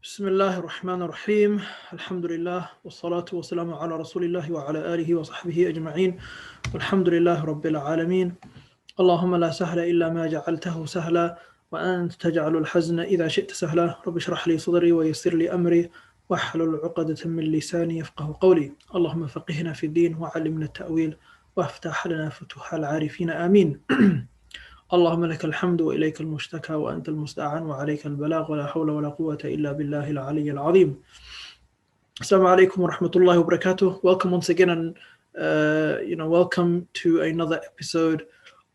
بسم الله الرحمن الرحيم الحمد لله والصلاة والسلام على رسول الله وعلى آله وصحبه أجمعين والحمد لله رب العالمين اللهم لا سهل إلا ما جعلته سهلا وأنت تجعل الحزن إذا شئت سهلا رب اشرح لي صدري ويسر لي أمري واحلل عقدة من لساني يفقه قولي اللهم فقهنا في الدين وعلمنا التأويل وافتح لنا فتوح العارفين آمين اللهم لك الحمد وإليك المشتكى وأنت المستعان وعليك البلاغ ولا حول ولا قوة إلا بالله العلي العظيم. Assalamu alaikum wa rahmatullahi wa barakatuh. Welcome once again and welcome to another episode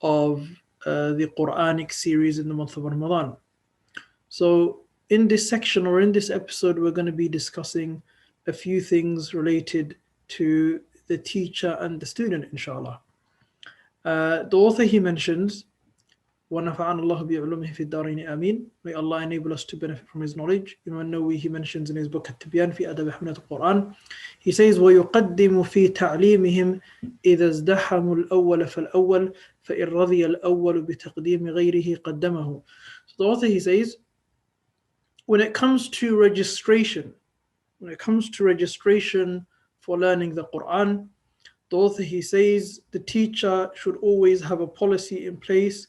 of the Quranic series in the month of Ramadan. So in this section or in this episode we're going to be discussing a few things related to the teacher and the student, inshallah. The author, he mentions وَنَفَعَنَ اللَّهُ بِعُلُومِهِ فِي الدَّارَيْنِ آمين. May Allah enable us to benefit from His knowledge. Imam Nawawi, he mentions in his book At-Tibyan في أدب حملة القرآن, he says وَيُقَدِّمُ فِي تَعْلِيمِهِمْ إِذَا ازْدَحَمُوا الْأَوَّلَ فَالْأَوَّلُ فَإِنْ رَضِيَ الْأَوَّلُ بِتَقْدِيمِ غَيْرِهِ قَدَّمَهُ. So the author, he says, when it comes to registration for learning the Quran, the author, he says, the teacher should always have a policy in place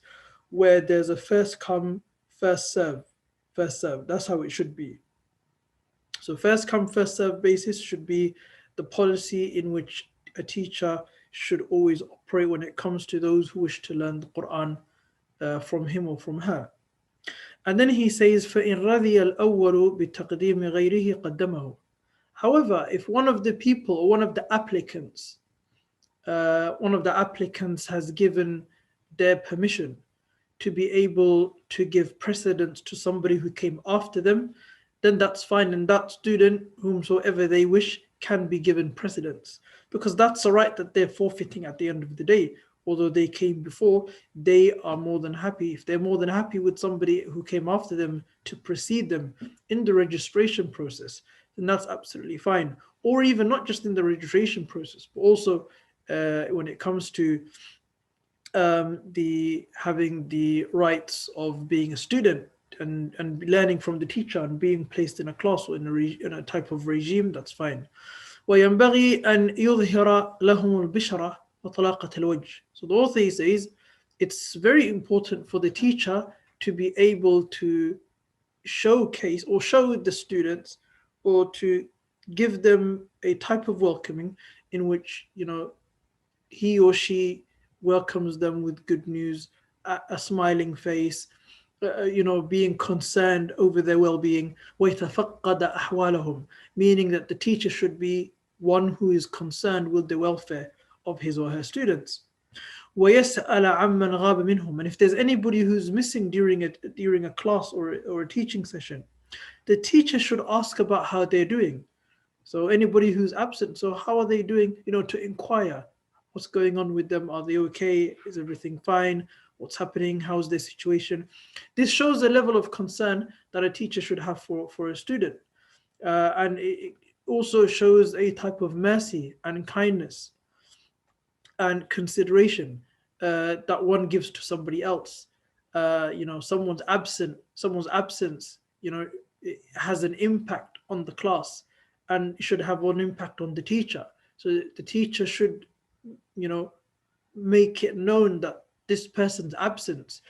where there's a first come, first serve. That's how it should be. So first come, first serve basis should be the policy in which a teacher should always operate when it comes to those who wish to learn the Quran from him or from her. And then he says, فَإِنْ رَضِيَ الْأَوَّلُ بِتَقْدِيمِ غَيْرِهِ قَدَّمَهُ. However, if one of the people or one of the applicants has given their permission to be able to give precedence to somebody who came after them, then that's fine, and that student, whomsoever they wish, can be given precedence, because that's a right that they're forfeiting at the end of the day. Although they came before, they are more than happy. If they're more than happy with somebody who came after them to precede them in the registration process, then that's absolutely fine. Or even not just in the registration process, but also when it comes to having the rights of being a student and learning from the teacher and being placed in a class or in a type of regime, that's fine. وينبغي أن يظهر لهم البشرة وطلاقة الوجه. So the author says it's very important for the teacher to be able to showcase or show the students, or to give them a type of welcoming in which he or she welcomes them with good news, a smiling face, being concerned over their well-being. وَيَتَفَقَّدَ أَحْوَالَهُم, meaning that the teacher should be one who is concerned with the welfare of his or her students. وَيَسْأَلَ عَمَّنْ غَابَ مِنْهُمْ, and if there's anybody who's missing during a class or a teaching session, the teacher should ask about how they're doing. So anybody who's absent, so how are they doing? To inquire what's going on with them. Are they okay? Is everything fine? What's happening? How's their situation? This shows the level of concern that a teacher should have for a student. And it also shows a type of mercy and kindness and consideration that one gives to somebody else. Someone's absence, it has an impact on the class and should have an impact on the teacher. So the teacher should make it known that this person's absence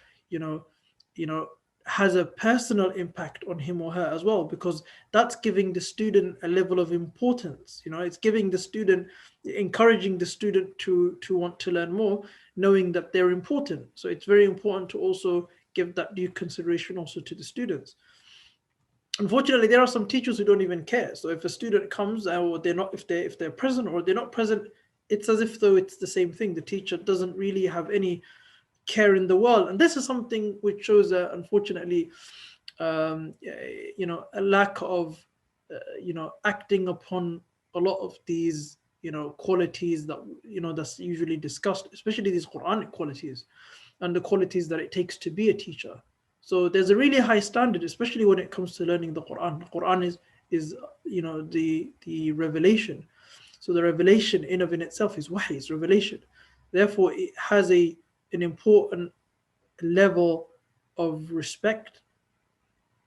has a personal impact on him or her as well, because that's giving the student a level of importance. It's giving the student, encouraging the student to want to learn more, knowing that they're important. So it's very important to also give that due consideration also to the students. Unfortunately, there are some teachers who don't even care. So if a student comes, or if they're present or they're not present, it's as if though it's the same thing. The teacher doesn't really have any care in the world, and this is something which shows, unfortunately, a lack of, acting upon a lot of these, qualities that that's usually discussed, especially these Quranic qualities and the qualities that it takes to be a teacher. So there's a really high standard, especially when it comes to learning the Quran. The Quran is the revelation. So the revelation in itself is wahy, it's revelation. Therefore, it has an important level of respect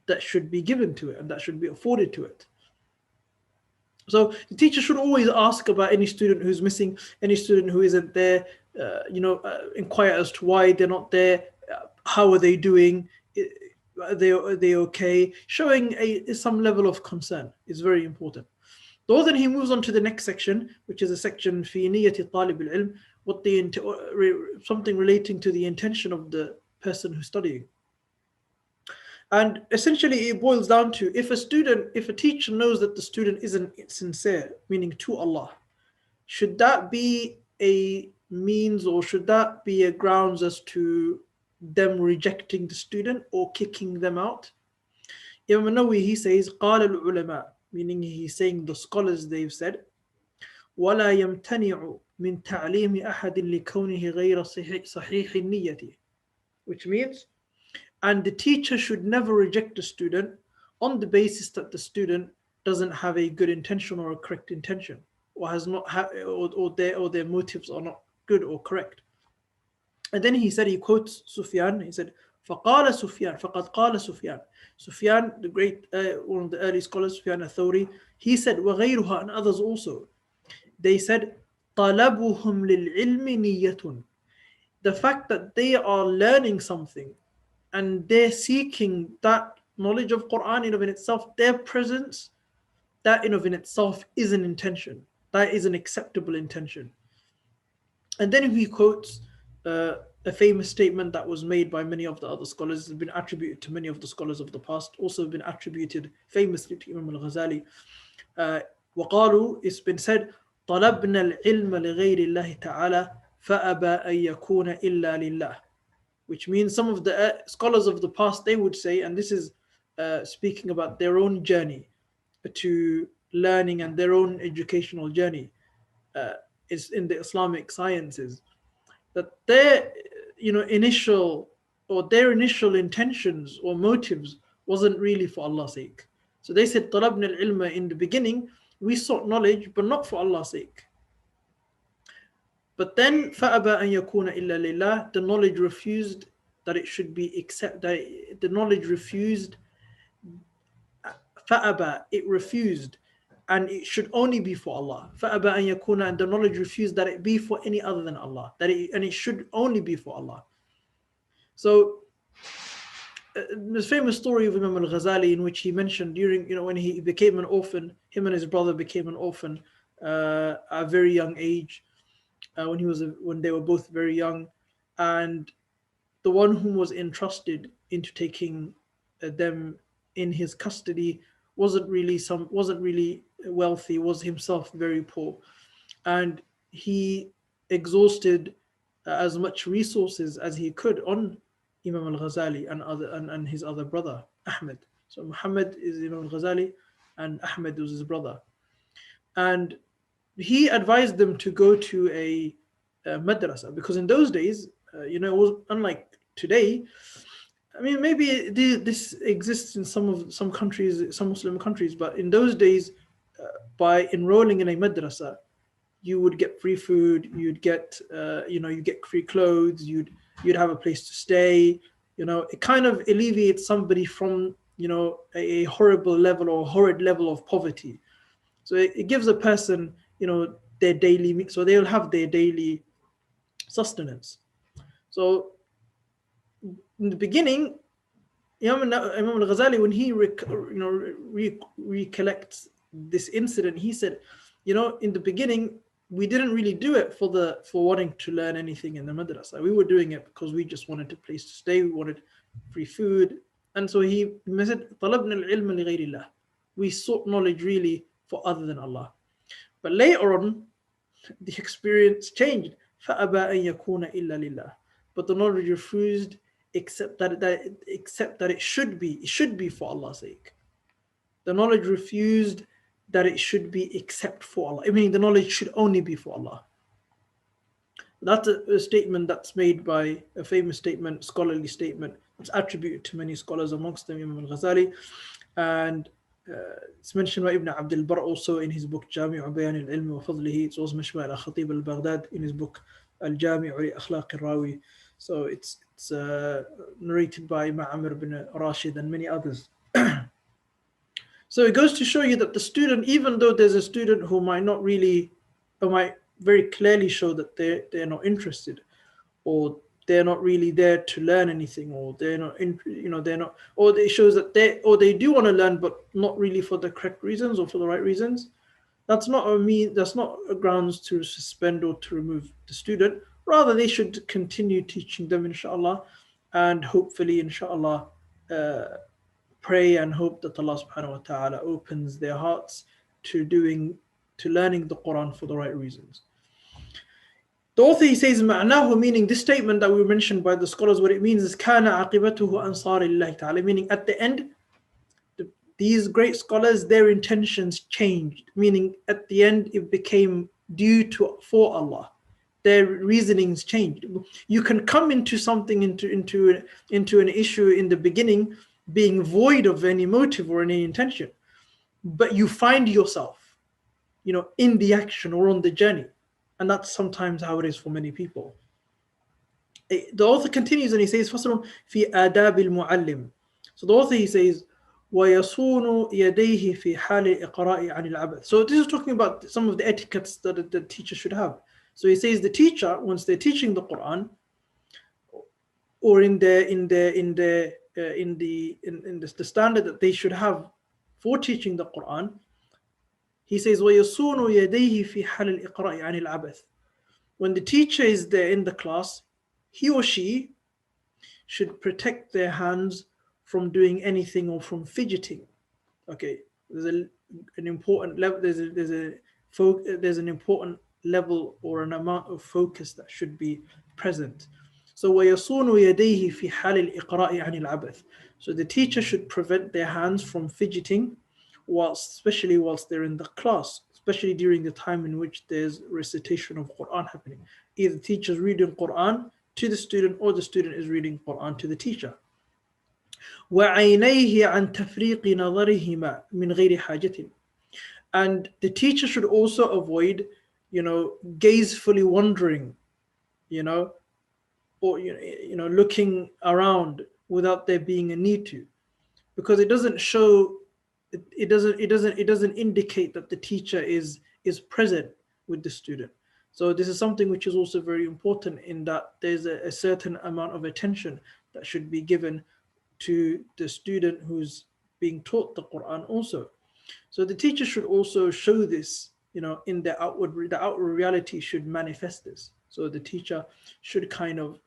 that should be given to it and that should be afforded to it. So the teacher should always ask about any student who's missing, any student who isn't there, inquire as to why they're not there, how are they doing, are they okay? Showing some level of concern is very important. So then he moves on to the next section, which is a section في نية طالب العلم, something relating to the intention of the person who's studying. And essentially it boils down to, if a teacher knows that the student isn't sincere, meaning to Allah, should that be a means, or should that be a grounds as to them rejecting the student or kicking them out? Imam Nawawi, he says, قال العلماء, meaning he's saying the scholars, they've said, ولا يمتنع من تعليم أحد لكونه غير صحيح النية, which means, and the teacher should never reject the student on the basis that the student doesn't have a good intention or a correct intention, or has not or their motives are not good or correct. And then he said, he quotes Sufyan, he said, فقال سفيان فقد قال سفيان. Sufyan, the great one of the early scholars, Sufyan al-Thawri, he said, وغيرها, and others also, they said, طلبهم للعلم نية. The fact that they are learning something and they're seeking that knowledge of Quran in of in itself, their presence, that in of in itself is an intention. That is an acceptable intention. And then he quotes a famous statement that was made by many of the other scholars, has been attributed to many of the scholars of the past, also been attributed famously to Imam al-Ghazali. وقالوا, it's been said, طلبنا العلم لغير الله تعالى فأبى أن يكون إلا لله. Which means some of the scholars of the past, they would say, and this is speaking about their own journey to learning and their own educational journey is in the Islamic sciences, that their initial intentions or motives wasn't really for Allah's sake. So they said طلبنا العلم, in the beginning we sought knowledge but not for Allah's sake. But then فأبى أن يكون إلا لله, the knowledge refused that it should be the knowledge refused, فأبى, it refused, and it should only be for Allah. فأبى أن يكون, and the knowledge refused that it be for any other than Allah, and it should only be for Allah. So this famous story of Imam al-Ghazali, in which he mentioned during when he became an orphan, him and his brother became an orphan at a very young age. When they were both very young, and the one whom was entrusted into taking them in his custody wasn't really wealthy, was himself very poor, and he exhausted as much resources as he could on Imam al-Ghazali and his other brother Ahmed. So Muhammad is Imam al-Ghazali and Ahmed was his brother, and he advised them to go to a madrasa, because in those days, it was unlike today. I mean, maybe this exists in some countries, some Muslim countries, but in those days, by enrolling in a madrasa, you would get free food, you'd get, you get free clothes, you'd have a place to stay. It kind of alleviates somebody from, a horrible level or horrid level of poverty. So it gives a person, their daily, so they'll have their daily sustenance. So in the beginning, Imam al-Ghazali, when he recollects this incident, he said, in the beginning, we didn't really do it for wanting to learn anything in the madrasa. We were doing it because we just wanted a place to stay, we wanted free food. And so he said, طلبنا العلم لغير الله. We sought knowledge really for other than Allah. But later on, the experience changed. فأبى أن يكون إلا لله. But the knowledge refused, except that it should be for Allah's sake. The knowledge refused that it should be except for Allah. I mean, the knowledge should only be for Allah. That's a statement that's made by a famous statement, scholarly statement. It's attributed to many scholars, amongst them Imam al-Ghazali, and it's mentioned by Ibn Abdul Barr also in his book Jami'u Bayan al-Ilm wa Fadlihi. It's also mentioned by Al-Khatib al-Baghdad in his book Al-Jami'u li Akhlaq al-Rawi. So it's narrated by Ma'amir bin Rashid and many others. So it goes to show you that the student, even though there's a student who might not really, or might very clearly show that they're not interested, or they're not really there to learn anything, or they're not they're not, or it shows that they do want to learn but not really for the correct reasons or for the right reasons. That's not a grounds to suspend or to remove the student. Rather, they should continue teaching them, inshallah, and hopefully, inshallah, pray and hope that Allah subhanahu wa ta'ala opens their hearts to learning the Quran for the right reasons. The author, he says, معناه, meaning this statement that we mentioned by the scholars, what it means is كان عاقبته أنصار الله تعالى, meaning at the end, these great scholars, their intentions changed, meaning at the end it became for Allah. Their reasonings changed. You can come into something, into an issue in the beginning being void of any motive or any intention, but you find yourself, in the action or on the journey, and that's sometimes how it is for many people. The author continues and he says, فصل في آداب المعلم. So the author, he says, ويصون يديه في حال الإقراء عن العبث. So this is talking about some of the etiquettes that the teacher should have. So he says the teacher, once they're teaching the Quran, or in the standard that they should have for teaching the Quran, he says ويصون يديه في حال الإقراء عن العبث. When the teacher is there in the class, he or she should protect their hands from doing anything or from fidgeting. Okay, there's an important level. There's an important level or an amount of focus that should be present. So وَيَصُونُ يَدَيْهِ فِي حَالِ الْإِقْرَاءِ عَنِ الْعَبَثِ. So the teacher should prevent their hands from fidgeting, especially whilst they're in the class, especially during the time in which there's recitation of Quran happening. Either the teacher is reading Quran to the student, or the student is reading Quran to the teacher. وَعَيْنَيْهِ عَنْ تَفْرِيقِ نَظَرِهِمَا مِنْ غَيْرِ حَاجَةٍ. And the teacher should also avoid, gazefully wandering, or looking around without there being a need to, because it doesn't show, it doesn't indicate that the teacher is present with the student. So this is something which is also very important, in that there's a certain amount of attention that should be given to the student who's being taught the Quran also. So the teacher should also show this, in the outward reality should manifest this. So the teacher should kind of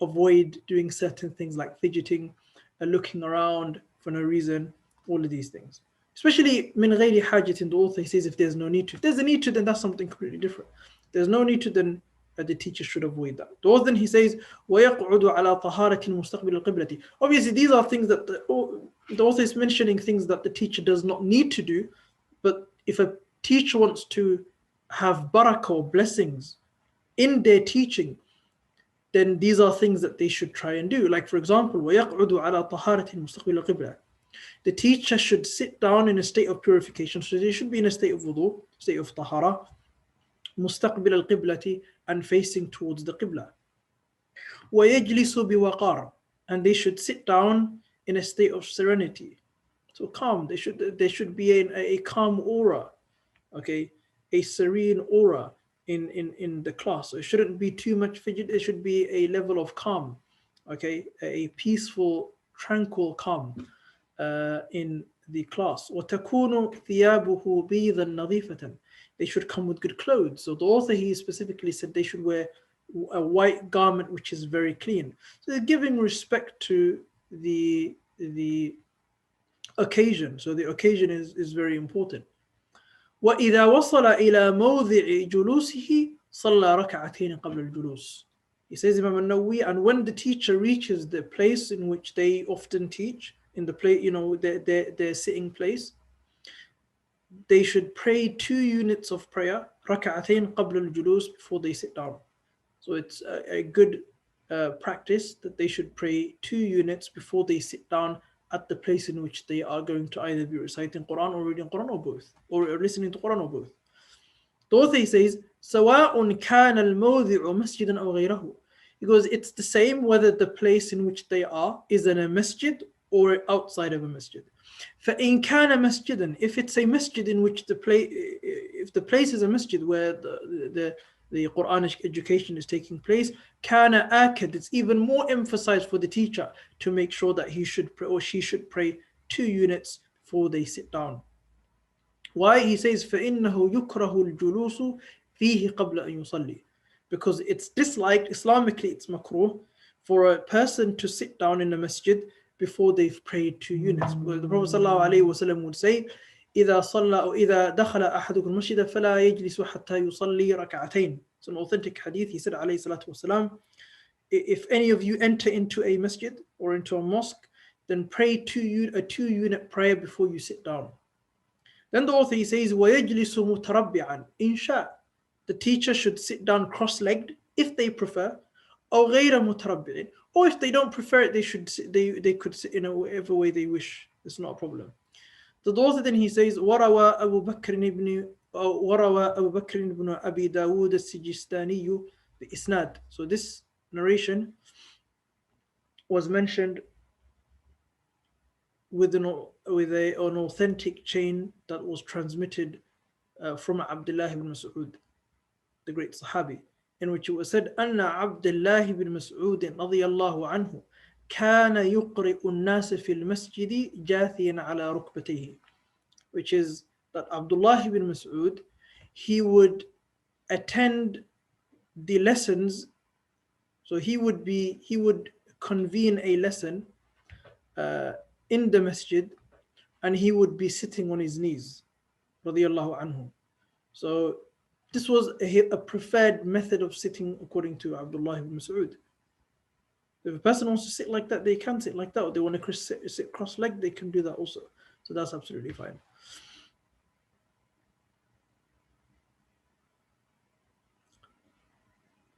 avoid doing certain things like fidgeting, looking around for no reason, all of these things. Especially min ghayri hajatin, the author, he says, if there's no need to. If there's a need to, then that's something completely different. If there's no need to, then the teacher should avoid that. The author, he says, وَيَقْعُدُ عَلَى طَهَارَةٍ مُسْتَقْبِلِ الْقِبْلَةِ. Obviously, these are things that the author is mentioning, things that the teacher does not need to do. But if a teacher wants to have barakah or blessings in their teaching, then these are things that they should try and do. Like, for example, وَيَقْعُدُ عَلَى طَهَارَةٍ مُسْتَقْبِلِ الْقِبْلَةِ. The teacher should sit down in a state of purification. So they should be in a state of wudu, state of tahara, مُسْتَقْبِلَ الْقِبْلَةِ, and facing towards the qibla. وَيَجْلِسُ بِوَقَارٍ. And they should sit down in a state of serenity. So calm. They should be in a calm aura, okay, a serene aura in the class. So it shouldn't be too much fidget. It should be a level of calm, okay, a peaceful, tranquil calm in the class. وَتَكُونُ ثِيَابُهُ بِيضًا نَظِيفَةً. They should come with good clothes. So the author, he specifically said they should wear a white garment which is very clean. So they're giving respect to the occasion. So the occasion is very important. وَإِذَا وَصَلَ إِلَى مَوْضِعِ جُلُوسِهِ صَلَّى رَكَعَتَيْنِ قَبْلَ الْجُلُوسِ. He says, Imam an-Nawawi, and when the teacher reaches the place in which they often teach, in the place, their sitting place, they should pray 2 units of prayer, رَكَعَتَيْنِ قَبْلَ الْجُلُوسِ, before they sit down. So it's a good practice that they should pray 2 units before they sit down at the place in which they are going to either be reciting Quran or reading Quran, or both, or listening to Quran, or both. The author, he says, سواء كان الموضع مسجدا أو غيره. Because it's the same whether the place in which they are is in a masjid or outside of a masjid. فَإِنْ كَانَ مَسْجِدًا, if it's a masjid in which if the place is a masjid where the Quranic education is taking place, كَانَ آكَدْ, it's even more emphasized for the teacher to make sure that he should pray or she should pray 2 units before they sit down. Why? He says, فَإِنَّهُ يُكْرَهُ الْجُلُوسُ فِيهِ قَبْلَ أَن يُصَلِّي, because it's disliked, Islamically it's makruh, for a person to sit down in a masjid before they've prayed 2 units. The Prophet ﷺ would say, إذا صلى أو إذا دخل أحدكم المسجد فلا يجلس حتى يصلي ركعتين. It's an authentic hadith. He said عليه الصلاة والسلام, if any of you enter into a masjid or into a mosque, then pray a 2-unit prayer before you sit down. Then the author, he says, وَيَجْلِسُ مُتَرَبِّعًا إِنْ شَاءَ, the teacher should sit down cross-legged if they prefer, أو غير متربع, or if they don't prefer it, they could sit in whatever way they wish. It's not a problem. The author then he says, وروى أبو بكر بن أبي داود السجستاني بإسناد. So this narration was mentioned with an authentic chain that was transmitted from Abdullah ibn Mas'ud, the great Sahabi, in which it was said, أن عبد الله بن مسعود رضي الله عنه كان يقرئ الناس في المسجد جاثيا على ركبتيه, which is that Abdullah ibn Mas'ud, he would attend the lessons, so he would convene a lesson in the masjid, and he would be sitting on his knees, radiyallahu anhu. So this was a preferred method of sitting according to Abdullah ibn Mas'ud. If a person wants to sit like that, they can sit like that, or they want to sit cross-legged, they can do that also. So that's absolutely fine.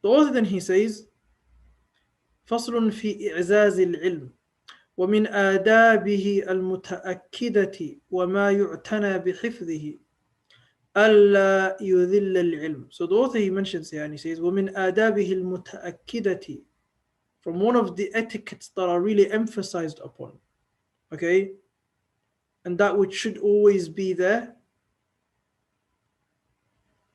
The author then he says, فصل في إعزاز العلم ومن آدابه المتأكدة وما يعتنى بحفظه ألا يذل العلم. So the author he mentions here and he says, ومن آدابه المتأكدة, from one of the etiquettes that are really emphasized upon, okay, and that which should always be there.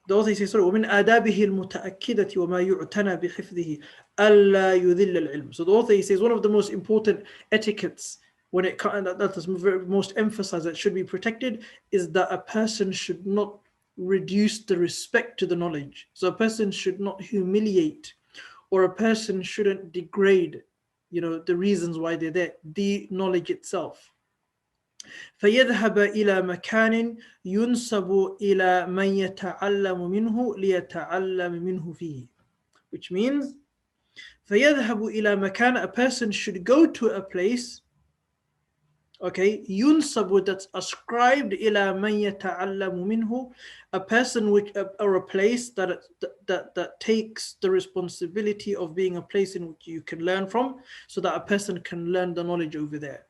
The author says, sorry, ومن آدابه المتأكدة وما يعتنى بحفظه ألا يذل العلم. So the author he says one of the most important etiquettes when it that is most emphasized that should be protected is that a person should not reduce the respect to the knowledge. So a person should not humiliate, or a person shouldn't degrade, the reasons why they're there, the knowledge itself. فيذهب إلى مكان ينسب إلى من يتعلم منه ليتعلم منه فيه, which means فيذهب إلى مكان, a person should go to a place, okay, ينسب, that's ascribed إلى من يتعلم منه, a person or a place that takes the responsibility of being a place in which you can learn from, so that a person can learn the knowledge over there.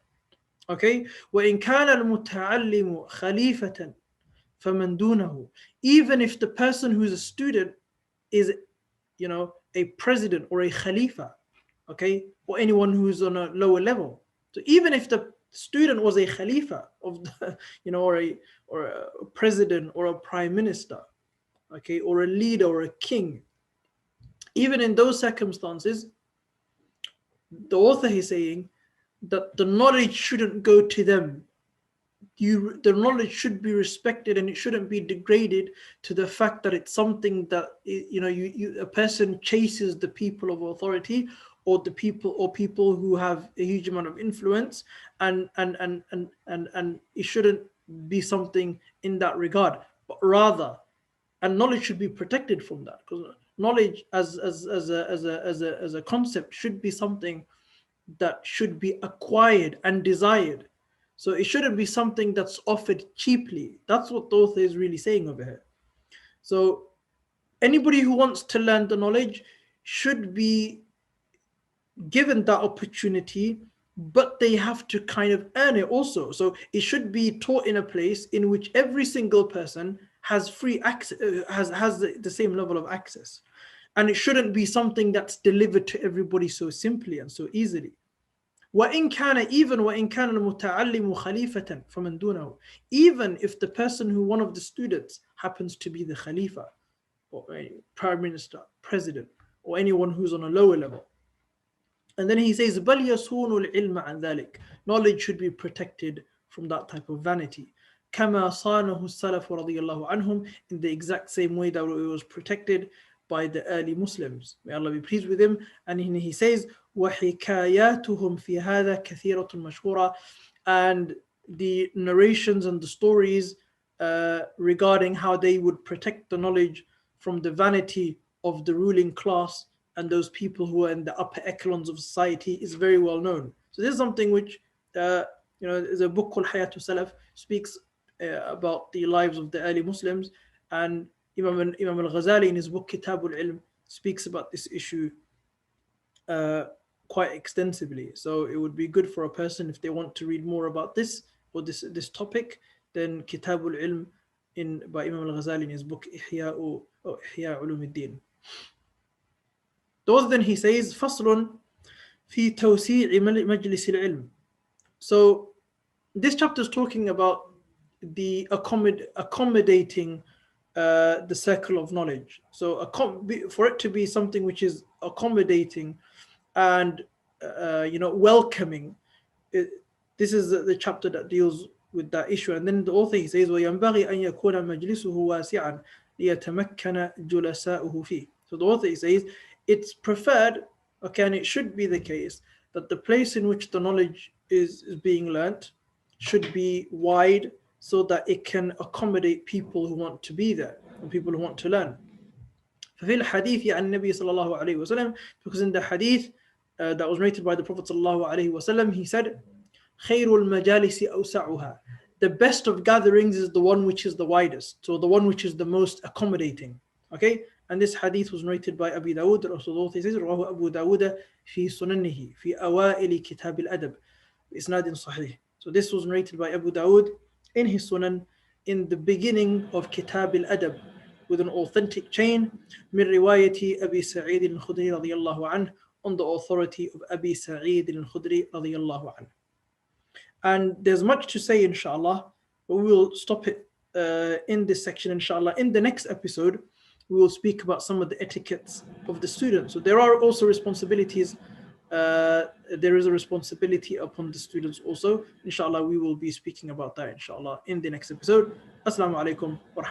Okay, وإن كان المتعلم خليفة فمن دونه, even if the person who's a student is, a president or a khalifa, okay, or anyone who's on a lower level. So even if the student was a khalifa of the, or a president or a prime minister, okay, or a leader or a king, even in those circumstances, the author is saying that the knowledge shouldn't go to them. The knowledge should be respected, and it shouldn't be degraded to the fact that it's something that a person chases the people of authority, or people who have a huge amount of influence, and it shouldn't be something in that regard. But rather, and knowledge should be protected from that, because knowledge as a concept should be something that should be acquired and desired. So it shouldn't be something that's offered cheaply. That's what the author is really saying over here. So anybody who wants to learn the knowledge should be given that opportunity, but they have to kind of earn it also. So it should be taught in a place in which every single person has free access, has the same level of access. And it shouldn't be something that's delivered to everybody so simply and so easily. وإن كان even وإن كان المتعلم خليفة فمن دونه, even if the person who one of the students happens to be the Khalifa or a prime minister, president, or anyone who's on a lower level. And then he says بل يصون العلم عن ذلك, knowledge should be protected from that type of vanity. كما صانه السلف رضي الله عنهم, in the exact same way that it was protected by the early Muslims. May Allah be pleased with him. And he says وحكاياتهم في هذا كثيرة مشهورة, and the narrations and the stories regarding how they would protect the knowledge from the vanity of the ruling class and those people who are in the upper echelons of society is very well known. So this is something which there's a book called Hayatu Salaf, speaks about the lives of the early Muslims, and Imam al-Ghazali in his book Kitab al-Ilm speaks about this issue quite extensively. So it would be good for a person, if they want to read more about this or this topic, then Kitab al-Ilm by Imam al-Ghazali in his book Ihya Ulumuddin. Then he says فصل في توسيع مجلس العلم. So this chapter is talking about the accommodating the circle of knowledge. So for it to be something which is accommodating and welcoming, this is the chapter that deals with that issue. And then the author, he says وينبغي أن يكون مجلسه واسعا ليتمكن جلساؤه فيه. So the author, he says, it's preferred, okay, and it should be the case, that the place in which the knowledge is being learnt should be wide, so that it can accommodate people who want to be there and people who want to learn. ففي الحديث عن النبي صلى الله عليه وسلم, because in the hadith that was narrated by the Prophet صلى الله عليه وسلم, he said خير المجالس أوسعها, the best of gatherings is the one which is the widest, so the one which is the most accommodating. Okay, and this hadith was narrated by Abu Dawud. Also, he says رواه أبو داود في سننه في أوائل كتاب الأدب بإسناد صحيح. So this was narrated by Abu Dawud in his Sunan in the beginning of Kitab al-Adab with an authentic chain من رواية أبي سعيد الخدري رضي الله عنه, on the authority of Abi Sa'id al-Khudri رضي الله عنه. And there's much to say, inshallah, but we will stop it in this section, inshallah. In the next episode, we will speak about some of the etiquettes of the students. So there are also responsibilities. There is a responsibility upon the students also. Inshallah, we will be speaking about that, inshallah, in the next episode. Assalamu alaikum wa rahmatullahi.